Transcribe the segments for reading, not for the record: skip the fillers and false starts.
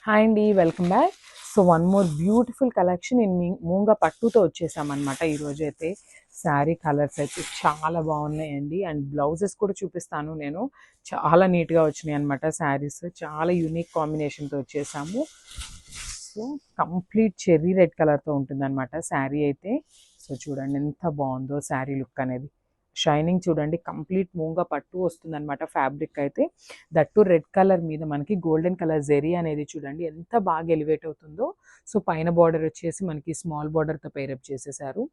Hi అండి, welcome back. So one more beautiful collection నేను మూంగా పట్టుతో వచ్చేసామన్నమాట. ఈరోజు అయితే శారీ కలర్స్ అయితే చాలా బాగున్నాయండి. అండ్ బ్లౌజెస్ కూడా చూపిస్తాను నేను. చాలా నీట్గా వచ్చినాయి అనమాట. శారీస్ చాలా యూనిక్ కాంబినేషన్తో వచ్చేసాము. సో కంప్లీట్ చెర్రీ రెడ్ కలర్తో ఉంటుంది అనమాట శారీ అయితే. సో చూడండి ఎంత బాగుందో శారీ లుక్ అనేది. షైనింగ్ చూడండి, కంప్లీట్ మూంగా పట్టు వస్తుంది అనమాట ఫ్యాబ్రిక్ అయితే. దట్టు రెడ్ కలర్ మీద మనకి గోల్డెన్ కలర్ జెరీ అనేది చూడండి ఎంత బాగా ఎలివేట్ అవుతుందో. సో పైన బార్డర్ వచ్చేసి మనకి స్మాల్ బార్డర్తో పేరప్ చేసేసారు.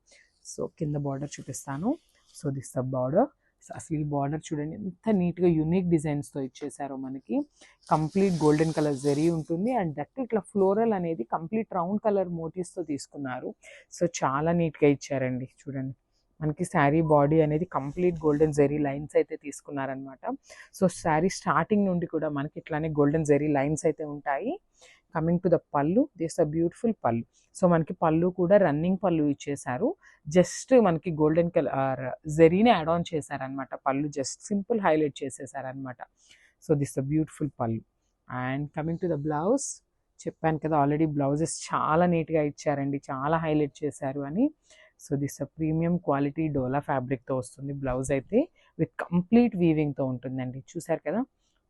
సో కింద బార్డర్ చూపిస్తాను. So this the border. అసలు ఈ బార్డర్ చూడండి ఎంత నీట్గా యూనిక్ డిజైన్స్తో ఇచ్చేసారో మనకి. కంప్లీట్ గోల్డెన్ కలర్ జెరీ ఉంటుంది. అండ్ దట్ ఇట్లా ఫ్లోరల్ అనేది కంప్లీట్ రౌండ్ కలర్ మోటివ్స్తో తీసుకున్నారు. సో చాలా నీట్గా ఇచ్చారండి. చూడండి మనకి శారీ బాడీ అనేది కంప్లీట్ గోల్డెన్ జెరీ లైన్స్ అయితే తీసుకున్నారనమాట. సో శారీ స్టార్టింగ్ నుండి కూడా మనకి ఇట్లానే గోల్డెన్ జెరీ లైన్స్ అయితే ఉంటాయి. Coming to the pallu, this a beautiful pallu. So మనకి పళ్ళు కూడా రన్నింగ్ పళ్ళు ఇచ్చేసారు. జస్ట్ మనకి గోల్డెన్ కలర్ జెరీని యాడ్ ఆన్ చేశారనమాట. పళ్ళు జస్ట్ సింపుల్ హైలైట్ చేసేసారనమాట. So this the beautiful pallu. And coming to the blouse, చెప్పాను కదా ఆల్రెడీ బ్లౌజెస్ చాలా నీట్గా ఇచ్చారండి, చాలా హైలైట్ చేశారు అని. సో దిస్ ప్రీమియం క్వాలిటీ డోలా ఫ్యాబ్రిక్తో వస్తుంది బ్లౌజ్ అయితే. విత్ కంప్లీట్ వీవింగ్తో ఉంటుందండి. చూసారు కదా,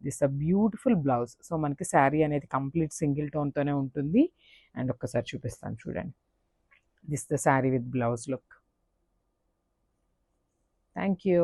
దిస్ బ్యూటిఫుల్ బ్లౌజ్. సో మనకి శారీ అనేది కంప్లీట్ సింగిల్ టోన్తోనే ఉంటుంది. అండ్ ఒక్కసారి చూపిస్తాను చూడండి. This the sari with blouse look. Thank you.